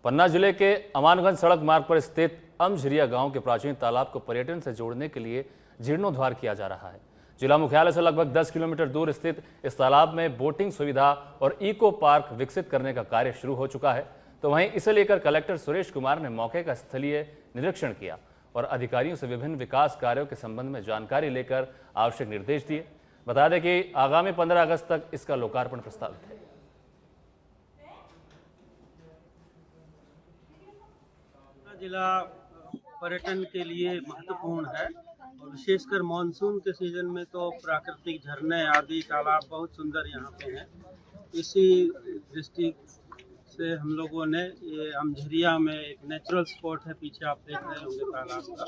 पन्ना जिले के अमानगंज सड़क मार्ग पर स्थित अमझरिया गांव के प्राचीन तालाब को पर्यटन से जोड़ने के लिए जीर्णोद्धार किया जा रहा है। जिला मुख्यालय से लगभग 10 किलोमीटर दूर स्थित इस तालाब में बोटिंग सुविधा और इको पार्क विकसित करने का कार्य शुरू हो चुका है। तो वहीं इसे लेकर कलेक्टर सुरेश कुमार ने मौके का स्थलीय निरीक्षण किया और अधिकारियों से विभिन्न विकास कार्यों के संबंध में जानकारी लेकर आवश्यक निर्देश दिए। बता दें कि आगामी 15 अगस्त तक इसका लोकार्पण प्रस्तावित है। जिला पर्यटन के लिए महत्वपूर्ण है और विशेषकर मानसून के सीजन में तो प्राकृतिक झरने आदि तालाब बहुत सुंदर यहाँ पे हैं। इसी दृष्टि से हम लोगों ने ये अमझरिया में एक नेचुरल स्पॉट है, पीछे आप देख रहे होंगे तालाब का,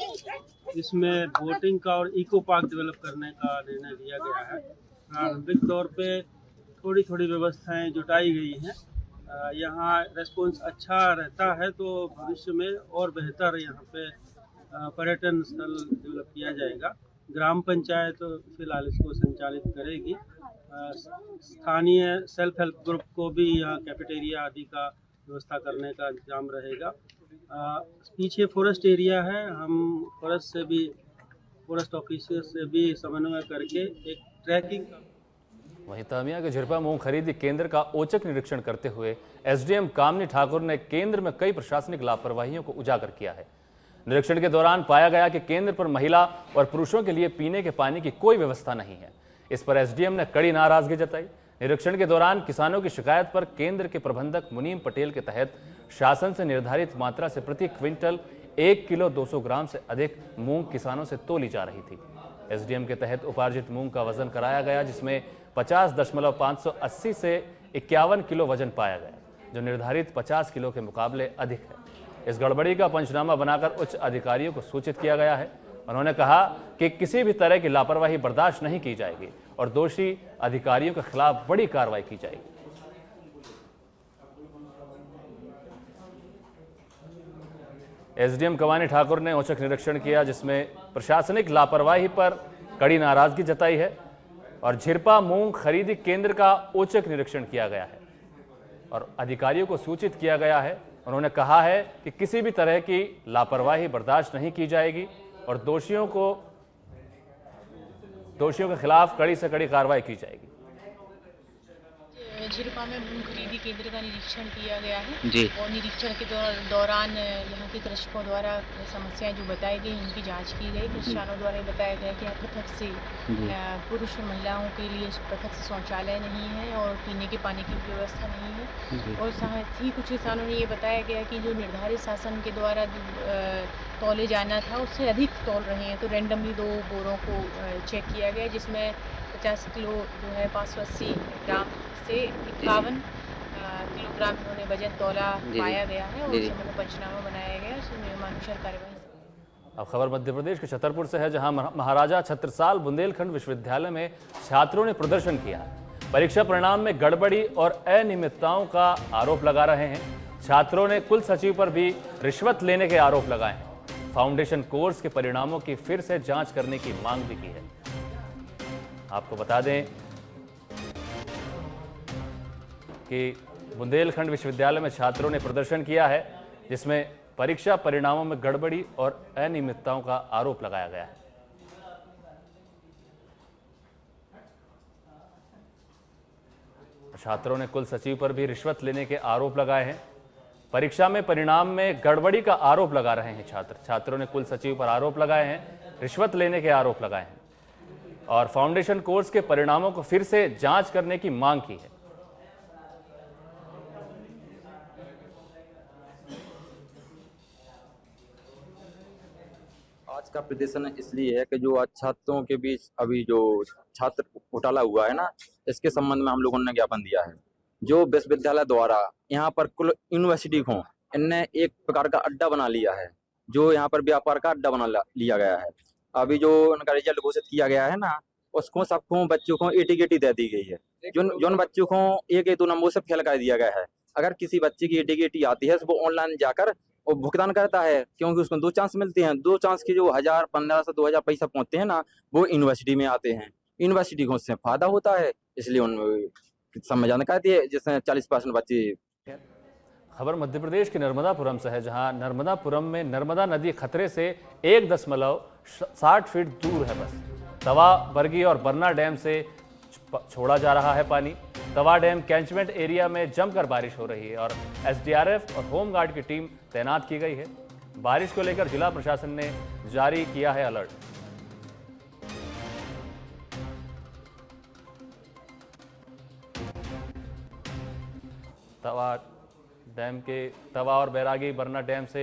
इसमें बोटिंग का और इको पार्क डेवलप करने का निर्णय लिया गया है। प्रारंभिक तौर पे थोड़ी थोड़ी व्यवस्थाएं जुटाई गई हैं। यहाँ रेस्पॉन्स अच्छा रहता है तो भविष्य में और बेहतर यहाँ पे पर्यटन स्थल डेवलप किया जाएगा। ग्राम पंचायत तो फिलहाल इसको संचालित करेगी। स्थानीय सेल्फ हेल्प ग्रुप को भी यहाँ कैफेटेरिया आदि का व्यवस्था करने का इंतजाम रहेगा। पीछे फॉरेस्ट एरिया है, हम फॉरेस्ट ऑफिसर से भी समन्वय करके एक ट्रैकिंग। वहीं तामिया के झिरपा मूंग खरीदी केंद्र का औचक निरीक्षण करते हुए एसडीएम कामनी ठाकुर ने केंद्र में कई प्रशासनिक लापरवाहियों को उजागर किया है। निरीक्षण के दौरान पाया गया कि केंद्र पर महिला और पुरुषों के लिए पीने के पानी की कोई व्यवस्था नहीं है। इस पर एसडीएम ने कड़ी नाराजगी जताई। निरीक्षण के दौरान किसानों की शिकायत पर केंद्र के प्रबंधक मुनीम पटेल के तहत शासन से निर्धारित मात्रा से प्रति क्विंटल 1 किलो 200 ग्राम से अधिक मूंग किसानों से तोली जा रही थी। एसडीएम के तहत उपार्जित मूंग का वजन कराया गया, जिसमें 50.580 से 51 किलो वजन पाया गया, जो निर्धारित 50 किलो के मुकाबले अधिक है। इस गड़बड़ी का पंचनामा बनाकर उच्च अधिकारियों को सूचित किया गया है। उन्होंने कहा कि किसी भी तरह की लापरवाही बर्दाश्त नहीं की जाएगी और दोषी अधिकारियों के खिलाफ बड़ी कार्रवाई की जाएगी। एसडीएम कमानी ठाकुर ने औचक निरीक्षण किया, जिसमें प्रशासनिक लापरवाही पर कड़ी नाराजगी जताई है और झिरपा मूंग खरीदी केंद्र का औचक निरीक्षण किया गया है और अधिकारियों को सूचित किया गया है। उन्होंने कहा है कि किसी भी तरह की लापरवाही बर्दाश्त नहीं की जाएगी और दोषियों के खिलाफ कड़ी से कड़ी कार्रवाई की जाएगी। झिरपा में मूंग खरीदी केंद्र का निरीक्षण किया गया है जी। और निरीक्षण के दौरान यहाँ के कृषकों द्वारा समस्याएं जो बताई गई उनकी जांच की गई। किसानों द्वारा बताया गया कि पृथक से पुरुष और महिलाओं के लिए पृथक से शौचालय नहीं है और पीने के पानी की व्यवस्था नहीं है। और साथ ही कुछ किसानों ने ये बताया गया कि जो निर्धारित शासन के द्वारा तौले जाना था उससे अधिक तौल रहे हैं। तो रैंडमली 2 बोरों को चेक किया गया, जिसमें 50 किलो जो है 580 ग्राम से 51 किलोग्राम इन्होंने वजन तौला पाया गया है और उस समय पंचनामा बनाया गया, उसमें नियमानुसार कार्यवाही। अब खबर मध्य प्रदेश के छतरपुर से है, जहां महाराजा छत्रसाल बुंदेलखंड विश्वविद्यालय में छात्रों ने प्रदर्शन किया। परीक्षा परिणाम में गड़बड़ी और अनियमितताओं का आरोप लगा रहे हैं। छात्रों ने कुल सचिव पर भी रिश्वत लेने के आरोप लगाए हैं। फाउंडेशन कोर्स के परिणामों की फिर से जांच करने की मांग भी की है। आपको बता दें कि बुंदेलखंड विश्वविद्यालय में छात्रों ने प्रदर्शन किया है, जिसमें परीक्षा परिणामों में गड़बड़ी और अनियमितताओं का आरोप लगाया गया है। छात्रों ने कुल सचिव पर भी रिश्वत लेने के आरोप लगाए हैं। परीक्षा में परिणाम में गड़बड़ी का आरोप लगा रहे हैं छात्रों ने कुल सचिव पर आरोप लगाए हैं, रिश्वत लेने के आरोप लगाए हैं और फाउंडेशन कोर्स के परिणामों को फिर से जांच करने की मांग की है। आज का प्रदर्शन इसलिए है कि जो आज छात्रों के बीच अभी जो छात्र घोटाला हुआ है ना, इसके संबंध में हम लोगों ने ज्ञापन दिया है। जो विश्वविद्यालय द्वारा यहाँ पर कुल यूनिवर्सिटी को इनने एक प्रकार का अड्डा बना लिया है, जो यहाँ पर व्यापार का अड्डा बना लिया गया है। अभी जो उनका रिजल्ट घोषित किया गया है ना, उसको सबको बच्चों को एटीकेटी दे दी गई है। जो बच्चों को 1-2 नंबर से फेल कर दिया गया है। अगर किसी बच्चे की एटीकेटी आती है तो वो ऑनलाइन जाकर वो भुगतान करता है, क्योंकि उसको 2 चांस मिलते हैं। 2 चांस की जो 1000, 1500, 2000 पैसा पहुंचते हैं ना, वो यूनिवर्सिटी में आते हैं। यूनिवर्सिटी को उससे फायदा होता है, इसलिए उन सब में जानकारी है, जिसमें 40% बच्चे खबर मध्य प्रदेश के नर्मदापुरम से है, जहां नर्मदापुरम में नर्मदा नदी खतरे से 1.60 फीट दूर है। बस तवा, बरगी और बरना डैम से छोड़ा जा रहा है पानी। तवा डैम कैंचमेंट एरिया में जमकर बारिश हो रही है और एसडीआरएफ और होमगार्ड की टीम तैनात की गई है। बारिश को लेकर जिला प्रशासन ने जारी किया है अलर्ट। तवा और बैरागी बरना डैम से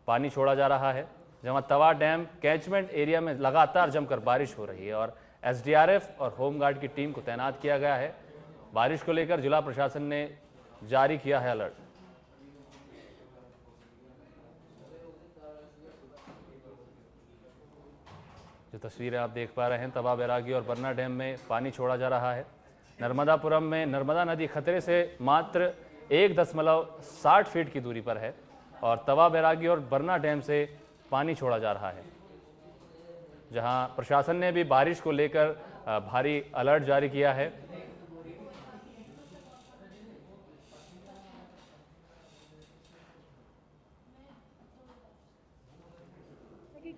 पानी छोड़ा जा रहा है, जहां तवा डैम कैचमेंट एरिया में लगातार जमकर बारिश हो रही है और एसडीआरएफ और होमगार्ड की टीम को तैनात किया गया है। बारिश को लेकर जिला प्रशासन ने जारी किया है अलर्ट। जो तस्वीरें आप देख पा रहे हैं, तवा, बैरागी और बरना डैम में पानी छोड़ा जा रहा है। नर्मदापुरम में नर्मदा नदी खतरे से मात्र 1.60 फीट की दूरी पर है और तवा, बैरागी और बरना डैम से पानी छोड़ा जा रहा है, जहां प्रशासन ने भी बारिश को लेकर भारी अलर्ट जारी किया है।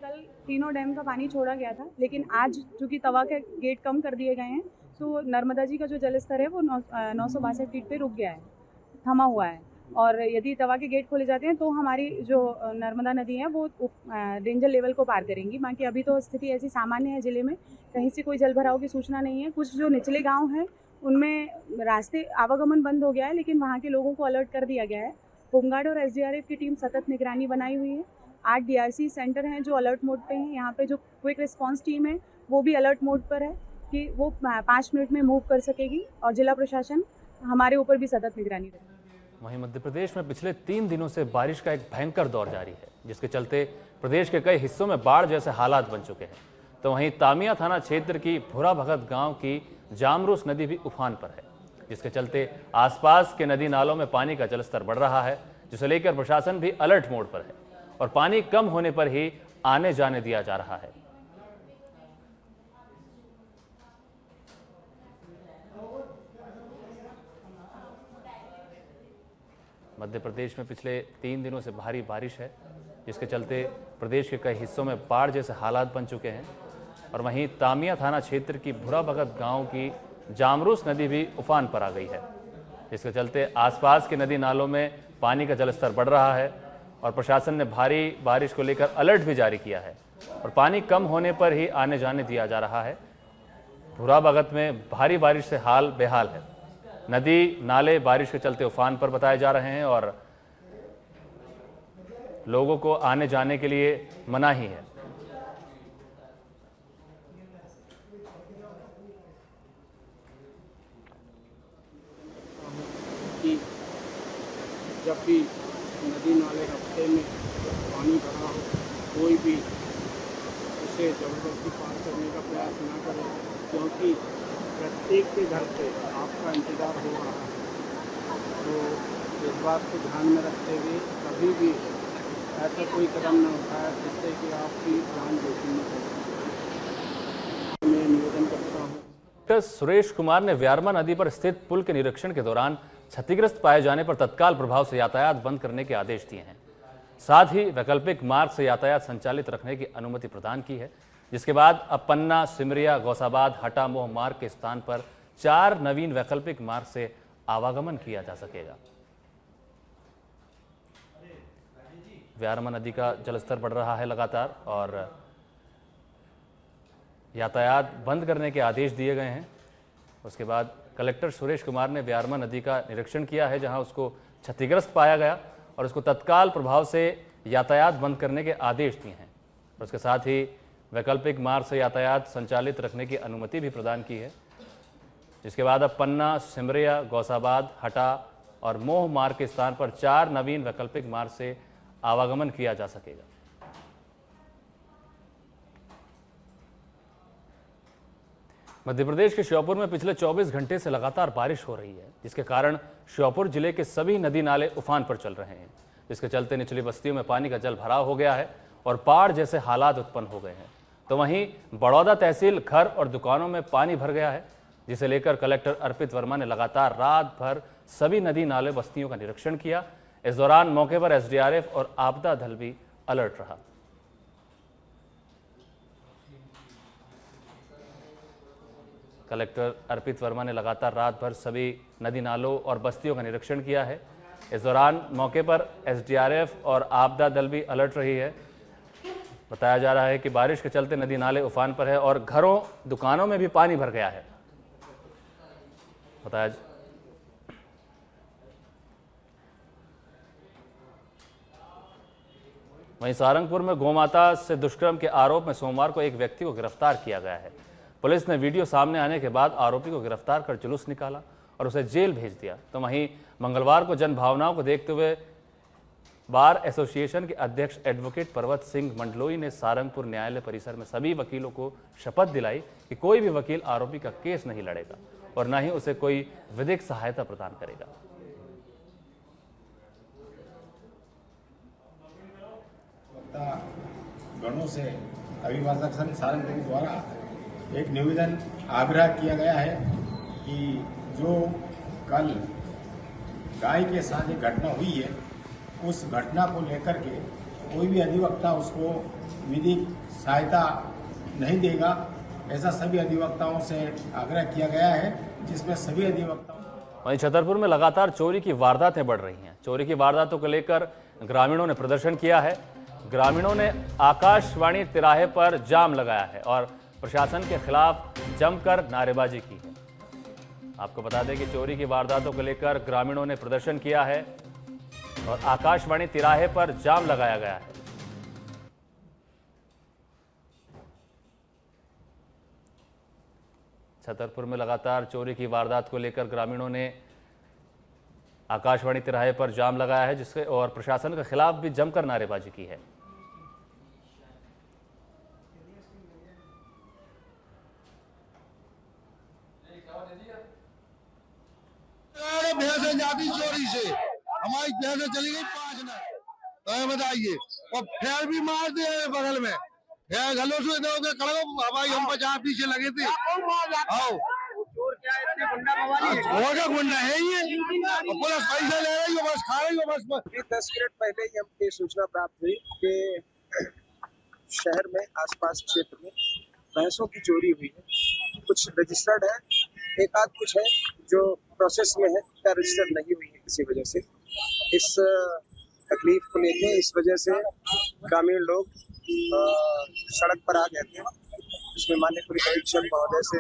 कल तीनों डैम का पानी छोड़ा गया था, लेकिन आज चूंकि तवा के गेट कम कर दिए गए हैं तो नर्मदा जी का जो जलस्तर है वो 962 फीट पे रुक गया है, थमा हुआ है। और यदि तवा के गेट खोले जाते हैं तो हमारी जो नर्मदा नदी है वो डेंजर लेवल को पार करेंगी। बाकी अभी तो स्थिति ऐसी सामान्य है, ज़िले में कहीं से कोई जल भराव की सूचना नहीं है। कुछ जो निचले गांव हैं उनमें रास्ते आवागमन बंद हो गया है, लेकिन वहाँ के लोगों को अलर्ट कर दिया गया है। होमगार्ड और एसडीआरएफ की टीम सतत निगरानी बनाई हुई है। 8 डीआरसी सेंटर हैं जो अलर्ट मोड पे हैं। यहाँ पे जो क्विक रिस्पांस टीम है वो भी अलर्ट मोड पर है कि वो 5 मिनट में मूव कर सकेगी और जिला प्रशासन हमारे ऊपर भी सतत निगरानी रखेगी। वहीं मध्य प्रदेश में पिछले 3 दिनों से बारिश का एक भयंकर दौर जारी है, जिसके चलते प्रदेश के कई हिस्सों में बाढ़ जैसे हालात बन चुके हैं। तो वहीं तामिया थाना क्षेत्र की भुरा भगत गांव की जामरूस नदी भी उफान पर है, जिसके चलते आसपास के नदी नालों में पानी का जलस्तर बढ़ रहा है, जिसे लेकर प्रशासन भी अलर्ट मोड पर है और पानी कम होने पर ही आने जाने दिया जा रहा है। मध्य प्रदेश में पिछले 3 दिनों से भारी बारिश है, जिसके चलते प्रदेश के कई हिस्सों में बाढ़ जैसे हालात बन चुके हैं और वहीं तामिया थाना क्षेत्र की भुरा भगत गांव की जामरूस नदी भी उफान पर आ गई है, जिसके चलते आसपास के नदी नालों में पानी का जलस्तर बढ़ रहा है और प्रशासन ने भारी बारिश को लेकर अलर्ट भी जारी किया है और पानी कम होने पर ही आने जाने दिया जा रहा है। भुरा भगत में भारी बारिश से हाल बेहाल है। नदी नाले बारिश के चलते उफान पर बताए जा रहे हैं और लोगों को आने जाने के लिए मनाही है। कि जब भी नदी नाले रास्ते में पानी भरा हो, कोई भी उसे ज़बरदस्ती पार करने का प्रयास ना करे, क्योंकि प्रत्येक के घर से आपका इंतज़ार हो रहा है। तो इस बात को ध्यान में रखते हुए कभी भी ऐसा कोई कदम न उठाए जिससे कि आपकी जान जोखिम में पड़े। मैं निवेदन करता हूँ। डॉक्टर सुरेश कुमार ने व्यारमा नदी पर स्थित पुल के निरीक्षण के दौरान क्षतिग्रस्त पाए जाने पर तत्काल प्रभाव से यातायात बंद करने के आदेश दिए हैं। साथ ही वैकल्पिक मार्ग से यातायात संचालित रखने की अनुमति प्रदान की है, जिसके बाद अब पन्ना, सिमरिया, गौसाबाद, हटा, मोह मार्ग के स्थान पर 4 नवीन वैकल्पिक मार्ग से आवागमन किया जा सकेगा। व्यारमा नदी का जलस्तर बढ़ रहा है लगातार और यातायात बंद करने के आदेश दिए गए हैं। उसके बाद कलेक्टर सुरेश कुमार ने व्यारमा नदी का निरीक्षण किया है, जहां उसको क्षतिग्रस्त पाया गया और उसको तत्काल प्रभाव से यातायात बंद करने के आदेश दिए हैं। उसके साथ ही वैकल्पिक मार्ग से यातायात संचालित रखने की अनुमति भी प्रदान की है, जिसके बाद अब पन्ना, सिमरिया, गौसाबाद, हटा और मोह मार्ग के स्थान पर 4 नवीन वैकल्पिक मार्ग से आवागमन किया जा सकेगा। मध्य प्रदेश के श्योपुर में पिछले 24 घंटे से लगातार बारिश हो रही है, जिसके कारण श्योपुर जिले के सभी नदी नाले उफान पर चल रहे हैं, जिसके चलते निचली बस्तियों में पानी का जल भराव हो गया है और बाढ़ जैसे हालात उत्पन्न हो गए हैं। तो वहीं बड़ौदा तहसील घर और दुकानों में पानी भर गया है, जिसे लेकर कलेक्टर अर्पित वर्मा ने लगातार रात भर सभी नदी नाले बस्तियों का निरीक्षण किया। इस दौरान मौके पर एसडीआरएफ और आपदा दल भी अलर्ट रहा। कलेक्टर अर्पित वर्मा ने लगातार रात भर सभी नदी नालों और बस्तियों का निरीक्षण किया है। इस दौरान मौके पर एसडीआरएफ और आपदा दल भी अलर्ट रही है। बताया जा रहा है कि बारिश के चलते नदी नाले उफान पर है और घरों दुकानों में भी पानी भर गया है। बताया वहीं सारंगपुर में गौमाता से दुष्कर्म के आरोप में सोमवार को एक व्यक्ति को गिरफ्तार किया गया है। पुलिस ने वीडियो सामने आने के बाद आरोपी को गिरफ्तार कर जुलूस निकाला और उसे जेल भेज दिया। तो वहीं मंगलवार को जन भावनाओं को देखते हुए बार एसोसिएशन के अध्यक्ष एडवोकेट पर्वत सिंह मंडलोई ने सारंगपुर न्यायालय परिसर में सभी वकीलों को शपथ दिलाई कि कोई भी वकील आरोपी का केस नहीं लड़ेगा और न ही उसे कोई विधिक सहायता प्रदान करेगा। गणों से अभिभाषक संघ सारंगपुर द्वारा एक निवेदन आग्रह किया गया है कि जो कल गाय के साथ एक घटना हुई है, उस घटना को लेकर के कोई भी अधिवक्ता उसको विधिक सहायता नहीं देगा, ऐसा सभी अधिवक्ताओं से आग्रह किया गया है, जिसमें सभी अधिवक्ताओं। वहीं छतरपुर में लगातार चोरी की वारदातें बढ़ रही हैं। चोरी की वारदातों को लेकर ग्रामीणों ने प्रदर्शन किया है। ग्रामीणों ने आकाशवाणी तिराहे पर जाम लगाया है और प्रशासन के खिलाफ जमकर नारेबाजी की है। आपको बता दें कि चोरी की वारदातों को लेकर ग्रामीणों ने प्रदर्शन किया है और आकाशवाणी तिराहे पर जाम लगाया गया है। छतरपुर में लगातार चोरी की वारदात को लेकर ग्रामीणों ने आकाशवाणी तिराहे पर जाम लगाया है, जिसके और प्रशासन के खिलाफ भी जमकर नारेबाजी की है। भैंसें जाती चोरी से, हमारी भैंसें चली गई 5 ना, तो बताइए, और फिर भी मार दिए बगल में, फिर गलों से दोगे कड़ो हमारी, हम 50 पीछे लगे थे। आओ चोर क्या इतने गुंडा गुंडा है ये, पुलिस पैसे ले रही हो, बस खा रही हो बस। 10 मिनट पहले ही हमको सूचना प्राप्त हुई कि शहर में आसपास क्षेत्र में भैंसों की चोरी हुई है। कुछ रजिस्टर्ड है, एक आध कुछ है जो प्रोसेस में है, क्या रजिस्टर्ड नहीं हुई है किसी वजह से। इस तकलीफ को लेके इस वजह से ग्रामीण लोग सड़क पर आ गए थे। इसमें माननीय पुलिस अधीक्षक महोदय से